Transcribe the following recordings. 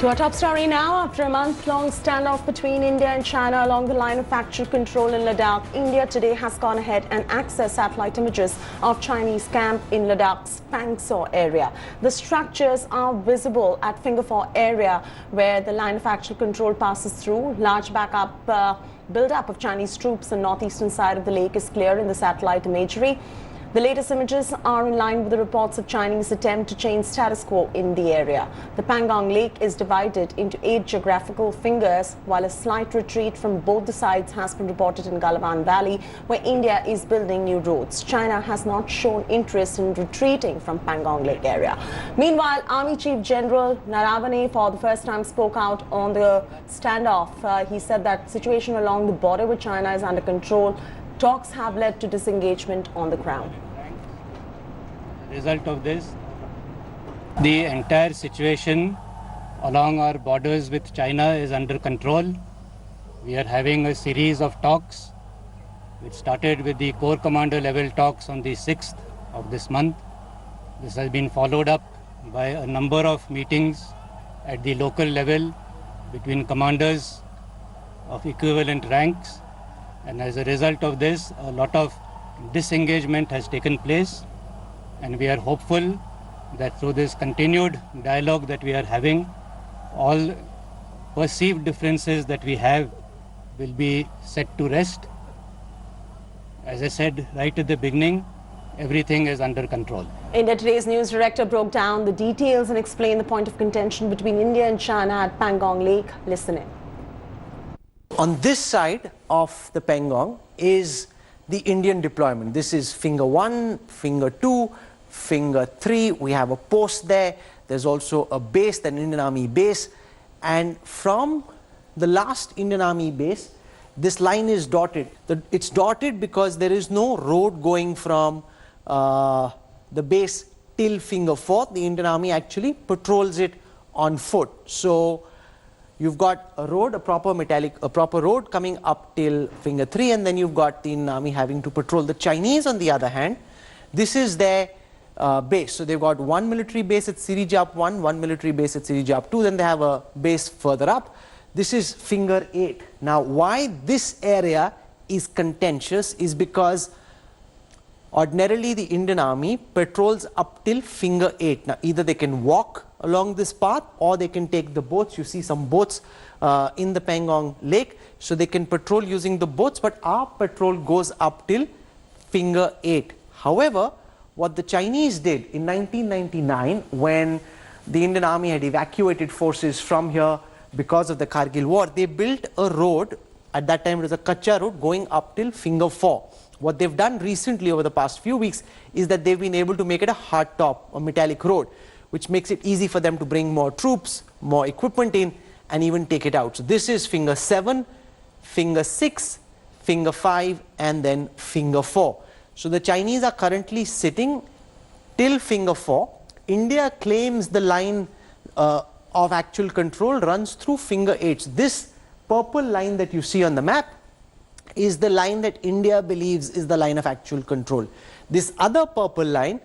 To our top story now, after a month-long standoff between India and China along the line of actual control in Ladakh, India today has gone ahead and accessed satellite images of Chinese camp in Ladakh's Pangsaw area. The structures are visible at Finger Four area where the line of actual control passes through. Large build-up of Chinese troops on northeastern side of the lake is clear in the satellite imagery. The latest images are in line with the reports of Chinese attempt to change status quo in the area. The Pangong Lake is divided into 8 geographical fingers, while a slight retreat from both the sides has been reported in Galavan Valley, where India is building new roads. China has not shown interest in retreating from Pangong Lake area. Meanwhile, Army Chief General Narawane for the first time spoke out on the standoff. He said that situation along the border with China is under control. Talks have led to disengagement on the ground. Result of this, the entire situation along our borders with China is under control. We are having a series of talks which started with the Corps Commander level talks on the 6th of this month. This has been followed up by a number of meetings at the local level between commanders of equivalent ranks. And as a result of this, a lot of disengagement has taken place, and we are hopeful that through this continued dialogue that we are having, all perceived differences that we have will be set to rest. As I said right at the beginning, everything is under control. India Today's news director broke down the details and explained the point of contention between India and China at Pangong Lake. Listen in. On this side of the Pangong is the Indian deployment. This is Finger 1, Finger 2, Finger 3. We have a post there. There's also a base, an Indian Army base. And from the last Indian Army base, this line is dotted. It's dotted because there is no road going from the base till Finger 4. The Indian Army actually patrols it on foot. So you've got a road, a proper road coming up till Finger 3, and then you've got the Indian Army having to patrol. The Chinese, on the other hand, this is their base. So they've got one military base at Sirijap 1, one military base at Sirijap 2, then they have a base further up. This is Finger 8. Now, why this area is contentious is because ordinarily the Indian Army patrols up till Finger 8. Now, either they can walk along this path or they can take the boats. You see some boats in the Pangong Lake, so they can patrol using the boats, but our patrol goes up till Finger 8. However, what the Chinese did in 1999, when the Indian Army had evacuated forces from here because of the Kargil war, they built a road. At that time it was a Kacha road going up till Finger 4. What they've done recently over the past few weeks is that they've been able to make it a hardtop, a metallic road, which makes it easy for them to bring more troops, more equipment in, and even take it out. So this is Finger 7, Finger 6, Finger 5, and then Finger 4. So the Chinese are currently sitting till Finger 4. India claims the line of actual control runs through Finger 8. So this purple line that you see on the map is the line that India believes is the line of actual control. This other purple line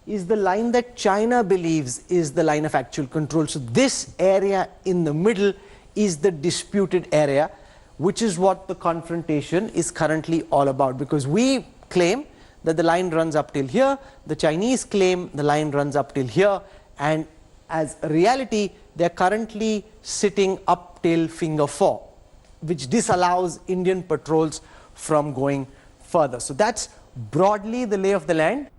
is the line that China believes is the line of actual control. So this area in the middle is the disputed area, which is what the confrontation is currently all about, because we claim that the line runs up till here, the Chinese claim the line runs up till here, and as a reality they're currently sitting up till Finger 4, which disallows Indian patrols from going further. So that's broadly the lay of the land.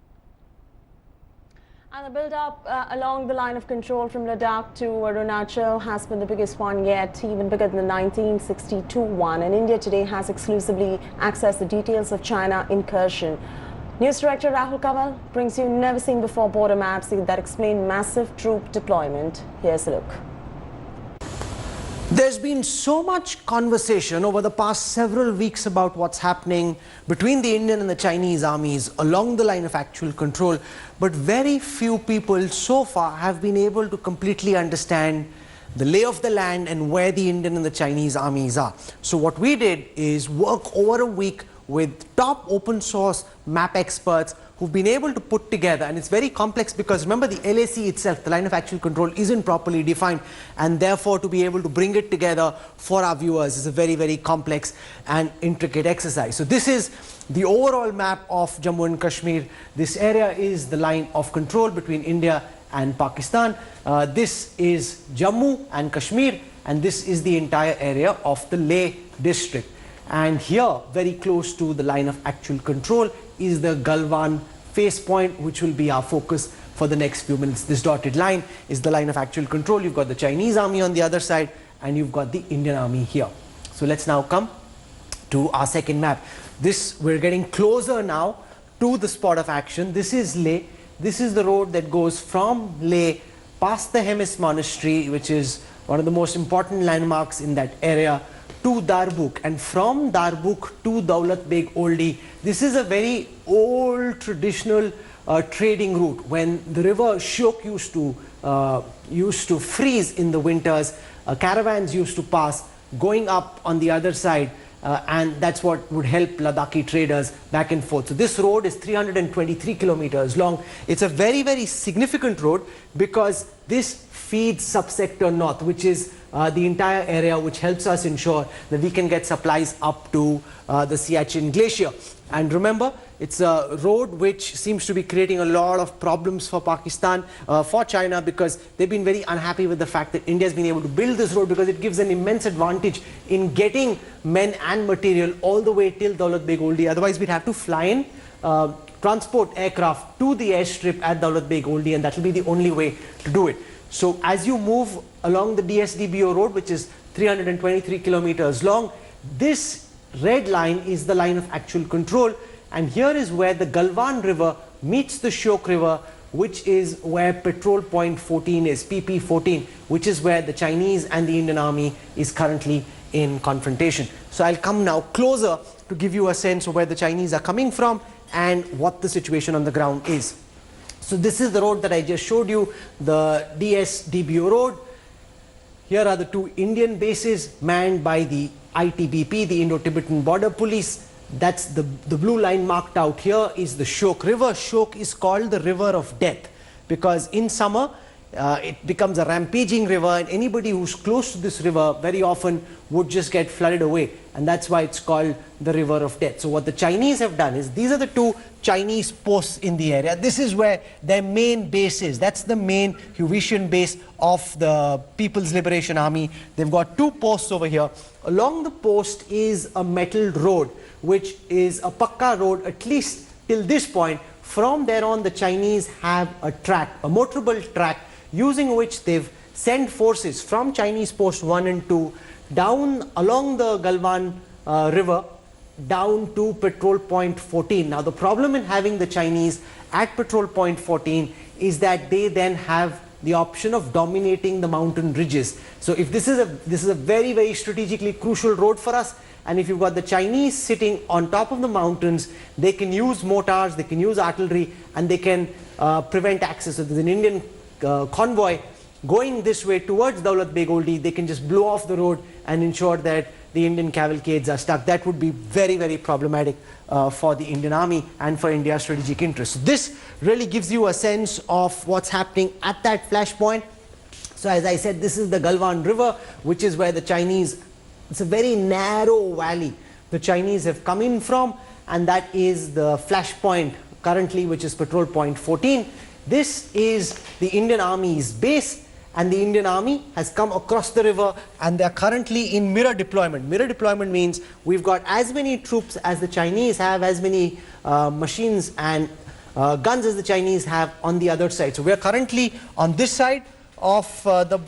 And the build-up along the line of control from Ladakh to Arunachal has been the biggest one yet, even bigger than the 1962 one. And India today has exclusively accessed the details of China incursion. News director Rahul Kamal brings you never-seen-before border maps that explain massive troop deployment. Here's a look. There's been so much conversation over the past several weeks about what's happening between the Indian and the Chinese armies along the line of actual control, but very few people so far have been able to completely understand the lay of the land and where the Indian and the Chinese armies are. So what we did is work over a week with top open source map experts who've been able to put together, and it's very complex because remember the LAC itself, the line of actual control, isn't properly defined, and therefore to be able to bring it together for our viewers is a very, very complex and intricate exercise. So this is the overall map of Jammu and Kashmir. This area is the line of control between India and Pakistan. This is Jammu and Kashmir, and this is the entire area of the Leh district. And here, very close to the line of actual control, is the Galwan face point, which will be our focus for the next few minutes. This dotted line is the line of actual control. You've got the Chinese army on the other side, and you've got the Indian army here. So let's now come to our second map. We're getting closer now to the spot of action. This is Leh. This is the road that goes from Leh past the Hemis monastery, which is one of the most important landmarks in that area, to Darbuk, and from Darbuk to Daulat Beg Oldi. This is a very old traditional trading route. When the river Shyok used to freeze in the winters, caravans used to pass going up on the other side, and that's what would help Ladakhi traders back and forth. So this road is 323 kilometers long. It's a very, very significant road because this feeds subsector north, which is the entire area which helps us ensure that we can get supplies up to the Siachen Glacier. And remember, it's a road which seems to be creating a lot of problems for Pakistan, for China, because they've been very unhappy with the fact that India has been able to build this road because it gives an immense advantage in getting men and material all the way till Daulat Beg Oldi. Otherwise, we'd have to fly in transport aircraft to the airstrip at Daulat Beg Oldi, and that will be the only way to do it. So as you move along the DSDBO road, which is 323 kilometers long, this red line is the line of actual control, and here is where the Galwan river meets the Shyok river, which is where patrol point 14 is, PP 14, which is where the Chinese and the Indian army is currently in confrontation. So I'll come now closer to give you a sense of where the Chinese are coming from and what the situation on the ground is. So this is the road that I just showed you, the DSDBO road. Here are the two Indian bases manned by the ITBP, the Indo-Tibetan Border Police. That's the blue line marked out here is the Shyok River. Shyok is called the river of death because in summer it becomes a rampaging river, and anybody who's close to this river very often would just get flooded away, and that's why it's called the river of death. So what the Chinese have done is, these are the two Chinese posts in the area. This is where their main base is. That's the main Huvitian base of the People's Liberation Army. They've got two posts over here. Along the post is a metalled road, which is a Pakka road, at least till this point. From there on, the Chinese have a track, a motorable track, using which they've sent forces from Chinese post 1 and 2 down along the Galwan river down to patrol point 14. Now the problem in having the Chinese at patrol point 14 is that they then have the option of dominating the mountain ridges. So if this is a very, very strategically crucial road for us, and if you've got the Chinese sitting on top of the mountains, they can use mortars, they can use artillery, and they can prevent access. So there's an Indian convoy going this way towards Daulat Beg Oldi, they can just blow off the road and ensure that the Indian cavalcades are stuck. That would be very, very problematic for the Indian army and for India's strategic interests. So this really gives you a sense of what's happening at that flashpoint. So as I said, this is the Galwan River, which is where the Chinese, it's a very narrow valley the Chinese have come in from, and that is the flashpoint currently, which is patrol point 14. This is the Indian Army's base, and the Indian Army has come across the river, and they are currently in mirror deployment. Mirror deployment means we've got as many troops as the Chinese have, as many machines and guns as the Chinese have on the other side. So we are currently on this side of the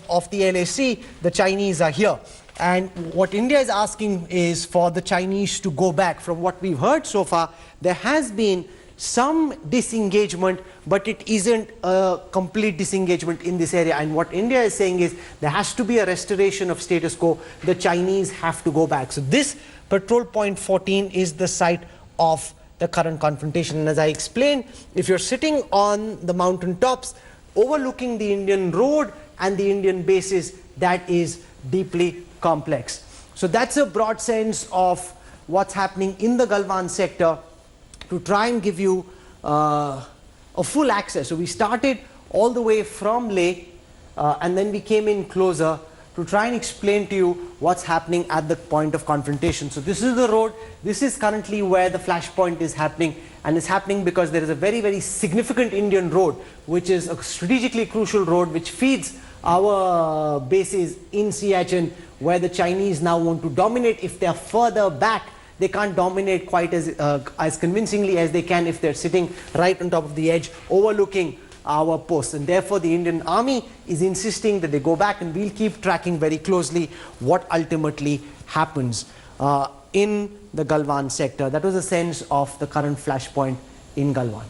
LAC, the Chinese are here. And what India is asking is for the Chinese to go back. From what we've heard so far, there has been some disengagement, but it isn't a complete disengagement in this area. And what India is saying is there has to be a restoration of status quo. The Chinese have to go back. So this patrol point 14 is the site of the current confrontation. And as I explained, if you're sitting on the mountain tops overlooking the Indian road and the Indian bases, that is deeply complex. So that's a broad sense of what's happening in the Galwan sector. To try and give you a full access. So we started all the way from Leh and then we came in closer to try and explain to you what's happening at the point of confrontation. So this is the road. This is currently where the flashpoint is happening, and it's happening because there is a very, very significant Indian road, which is a strategically crucial road which feeds our bases in Siachen, where the Chinese now want to dominate. If they are further back, they can't dominate quite as convincingly as they can if they're sitting right on top of the edge overlooking our posts. And therefore the Indian army is insisting that they go back, and we'll keep tracking very closely what ultimately happens in the Galwan sector. That was a sense of the current flashpoint in Galwan.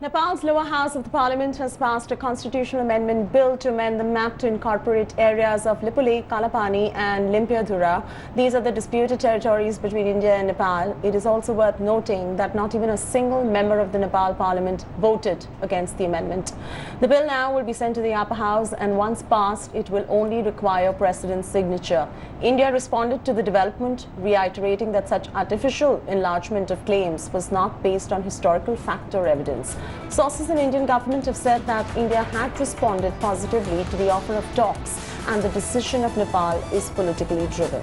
Nepal's lower house of the parliament has passed a constitutional amendment bill to amend the map to incorporate areas of Lipule, Kalapani and Limpiadhura. These are the disputed territories between India and Nepal. It is also worth noting that not even a single member of the Nepal parliament voted against the amendment. The bill now will be sent to the upper house, and once passed, it will only require president's signature. India responded to the development, reiterating that such artificial enlargement of claims was not based on historical fact or evidence. Sources in Indian government have said that India had responded positively to the offer of talks, and the decision of Nepal is politically driven.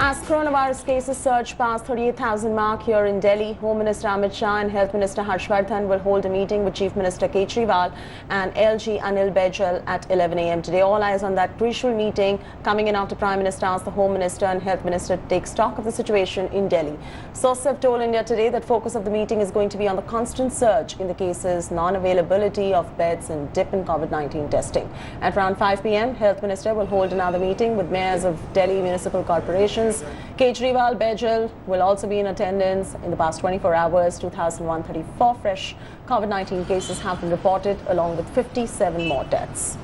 As coronavirus cases surge past 38,000 mark here in Delhi, Home Minister Amit Shah and Health Minister Harshvardhan will hold a meeting with Chief Minister Kejriwal and LG Anil Baijal at 11 a.m. today. All eyes on that crucial meeting coming in after Prime Minister asked the Home Minister and Health Minister to take stock of the situation in Delhi. Sources have told India Today that focus of the meeting is going to be on the constant surge in the cases, non-availability of beds and dip in COVID-19 testing. At around 5 p.m, Health Minister will hold another meeting with mayors of Delhi municipal corporations. Kejriwal, Baijal will also be in attendance. In the past 24 hours, 2,134 fresh COVID-19 cases have been reported, along with 57 more deaths.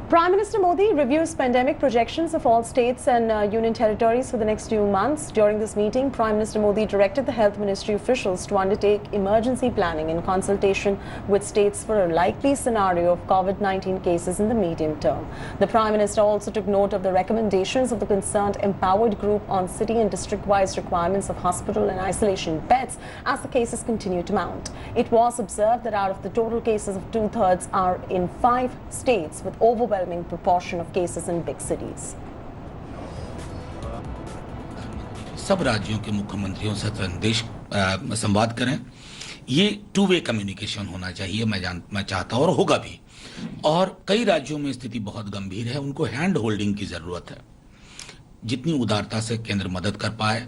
Prime Minister Modi reviews pandemic projections of all states and union territories for the next few months. During this meeting, Prime Minister Modi directed the Health Ministry officials to undertake emergency planning in consultation with states for a likely scenario of COVID-19 cases in the medium term. The Prime Minister also took note of the recommendations of the concerned empowered group on city and district-wise requirements of hospital and isolation beds as the cases continue to mount. It was observed that out of the total cases, of 2/3 are in 5 states with overwhelming proportion of cases in big cities. सब राज्यों के मुख्यमंत्रियों से संवाद करें। ये two way communication होना चाहिए, मैं चाहता हूं और होगा भी। और कई राज्यों में स्थिति बहुत गंभीर है, उनको हैंड होल्डिंग की जरूरत है। जितनी उदारता से केंद्र मदद कर पाए,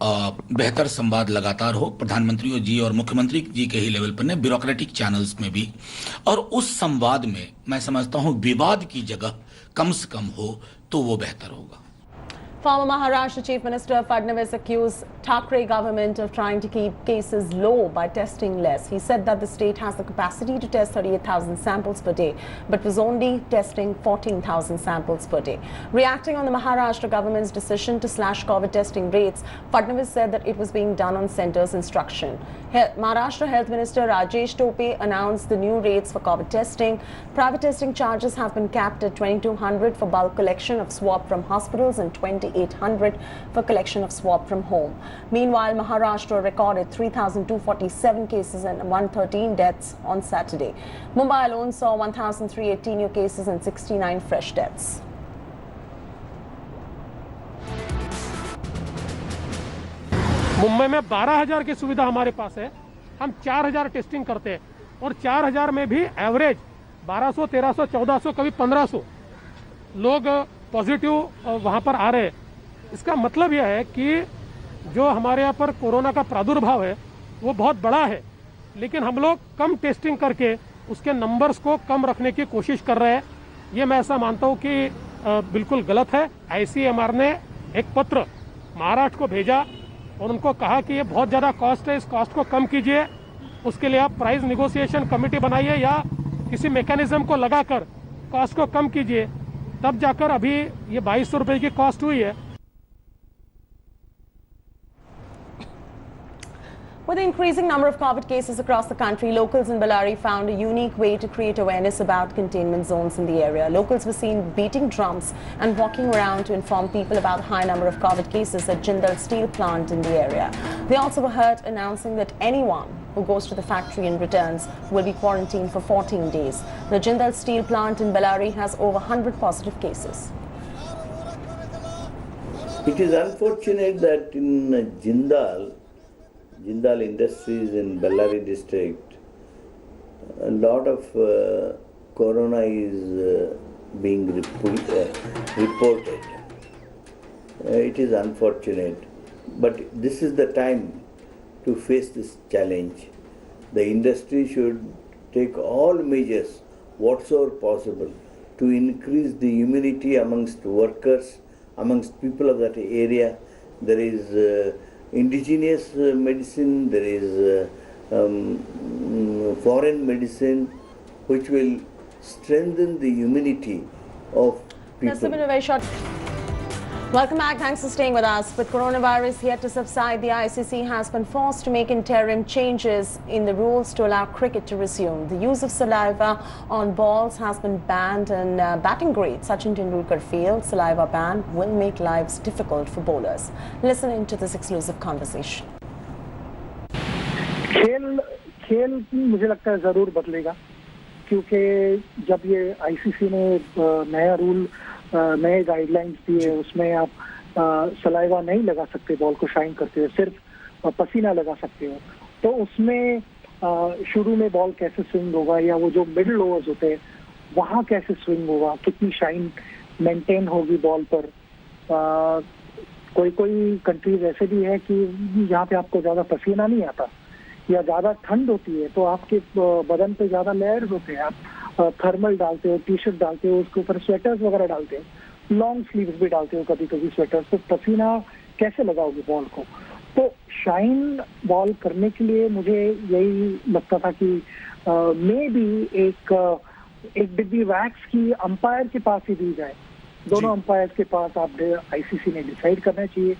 बेहतर संवाद लगातार हो, प्रधानमंत्री जी और मुख्यमंत्री जी के ही लेवल पर ने ब्यूरोक्रेटिक चैनल्स में भी, और उस संवाद में मैं समझता हूं विवाद की जगह कम से कम हो तो वो बेहतर होगा। Former Maharashtra Chief Minister Fadnavis accused Thackeray government of trying to keep cases low by testing less. He said that the state has the capacity to test 38,000 samples per day, but was only testing 14,000 samples per day. Reacting on the Maharashtra government's decision to slash COVID testing rates, Fadnavis said that it was being done on centre's instruction. Maharashtra Health Minister Rajesh Tope announced the new rates for COVID testing. Private testing charges have been capped at 2,200 for bulk collection of swab from hospitals and 2,800 for collection of swab from home. Meanwhile, Maharashtra recorded 3,247 cases and 113 deaths on Saturday. Mumbai alone saw 1,318 new cases and 69 fresh deaths. Mumbai में 12,000 की सुविधा हमारे पास है। हम 4,000 testing करते हैं और 4,000 में भी एवरेज 1,200, 1,300, 1,400, कभी 1,500 लोग पॉजिटिव वहां पर आ रहे हैं। इसका मतलब यह है कि जो हमारे यहाँ पर कोरोना का प्रादुर्भाव है वो बहुत बड़ा है, लेकिन हम लोग कम टेस्टिंग करके उसके नंबर्स को कम रखने की कोशिश कर रहे हैं। ये मैं ऐसा मानता हूँ कि बिल्कुल गलत है। ICMR ने एक पत्र महाराष्ट्र को भेजा और उनको कहा कि ये बहुत ज़्यादा कॉस्ट है, इस कॉस्ट को कम कीजिए, उसके लिए आप प्राइस निगोशिएशन कमेटी बनाइए या किसी मैकेनिज्म को लगाकर कॉस्ट को कम कीजिए, तब जाकर अभी ये 2,200 रुपये की कॉस्ट हुई है। With the increasing number of COVID cases across the country, locals in Bellary found a unique way to create awareness about containment zones in the area. Locals were seen beating drums and walking around to inform people about the high number of COVID cases at Jindal steel plant in the area. They also were heard announcing that anyone who goes to the factory and returns will be quarantined for 14 days. The Jindal steel plant in Bellary has over 100 positive cases. It is unfortunate that in Jindal Industries in Bellary district, a lot of corona is being reported. It is unfortunate, but this is the time to face this challenge. The industry should take all measures whatsoever possible to increase the immunity amongst workers, amongst people of that area. There is indigenous medicine, there is foreign medicine which will strengthen the immunity of people. That's been a very short. Welcome back. Thanks for staying with us. With coronavirus yet to subside, the ICC has been forced to make interim changes in the rules to allow cricket to resume. The use of saliva on balls has been banned, and batting great Sachin Tendulkar feels saliva ban will make lives difficult for bowlers. Listen into this exclusive conversation. खेल मुझे लगता है ज़रूर बदलेगा, क्योंकि जब ये ICC ने नया रूल नए गाइडलाइंस दिए, उसमें आप सलाइवा नहीं लगा सकते बॉल को शाइन करते हुए, सिर्फ पसीना लगा सकते हो, तो उसमें शुरू में बॉल कैसे स्विंग होगा, या वो जो मिडिल ओवर्स होते हैं वहाँ कैसे स्विंग होगा, कितनी शाइन मेंटेन होगी बॉल पर। कोई कंट्रीज ऐसे भी है कि यहाँ पे आपको ज़्यादा पसीना नहीं आता या ज़्यादा ठंड होती है, तो आपके बदन पे ज़्यादा लेयर्स होते हैं, आप थर्मल डालते हो, टी शर्ट डालते हो, उसके ऊपर स्वेटर्स वगैरह डालते हो, लॉन्ग स्लीव्स भी डालते हो कभी कभी स्वेटर्स, तो पसीना कैसे लगाओगे बॉल को। तो शाइन बॉल करने के लिए मुझे यही लगता था कि मे बी एक डिब्बी वैक्स की अंपायर के पास ही दी जाए, दोनों अंपायर के पास आप आईसीसी ने डिसाइड करना चाहिए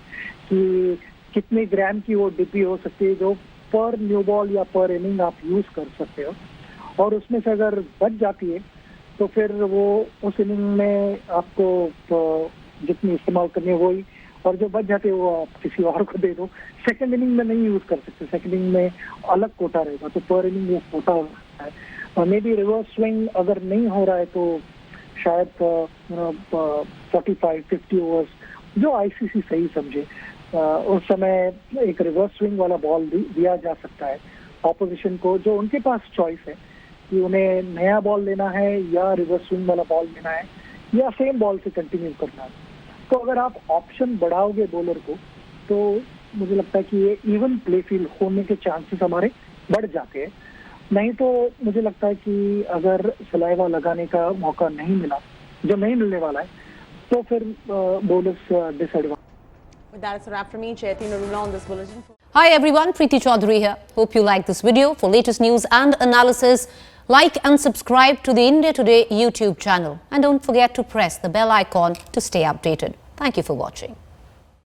कि कितने ग्राम की वो डिब्बी हो सकती है जो पर न्यू बॉल या पर इनिंग आप यूज कर सकते हो, और उसमें से अगर बच जाती है तो फिर वो उस इनिंग में आपको जितनी इस्तेमाल करनी है वही, और जो बच जाते हैं वो आप किसी और को दे दो। सेकंड इनिंग में नहीं यूज कर सकते, सेकंड इनिंग में अलग कोटा रहेगा, तो पर इनिंग वो कोटा हो सकता है। और मे बी रिवर्स स्विंग अगर नहीं हो रहा है तो शायद 45-50 ओवर्स जो आईसीसी सही समझे उस समय एक रिवर्स स्विंग वाला बॉल दिया जा सकता है ऑपोजिशन को, जो उनके पास चॉइस है कि उन्हें नया बॉल लेना है या रिवर्स स्विंग वाला बॉल लेना है या सेम बॉल से कंटिन्यू करना है। तो अगर आप ऑप्शन बढ़ाओगे बॉलर को तो मुझे लगता है कि ये इवन प्ले फील्ड होने के चांसेस हमारे बढ़ जाते हैं। नहीं तो मुझे लगता है कि अगर सलाइवा लगाने का मौका नहीं मिला, जो नहीं मिलने वाला है, तो फिर bowlers disadvantage. With that, it's a wrap from me, Chaitanya Narula on this bulletin. Hi everyone, Preeti Chaudhary here. Hope you like this video. For latest news and analysis, like and subscribe to the India Today YouTube channel. And don't forget to press the bell icon to stay updated. Thank you for watching.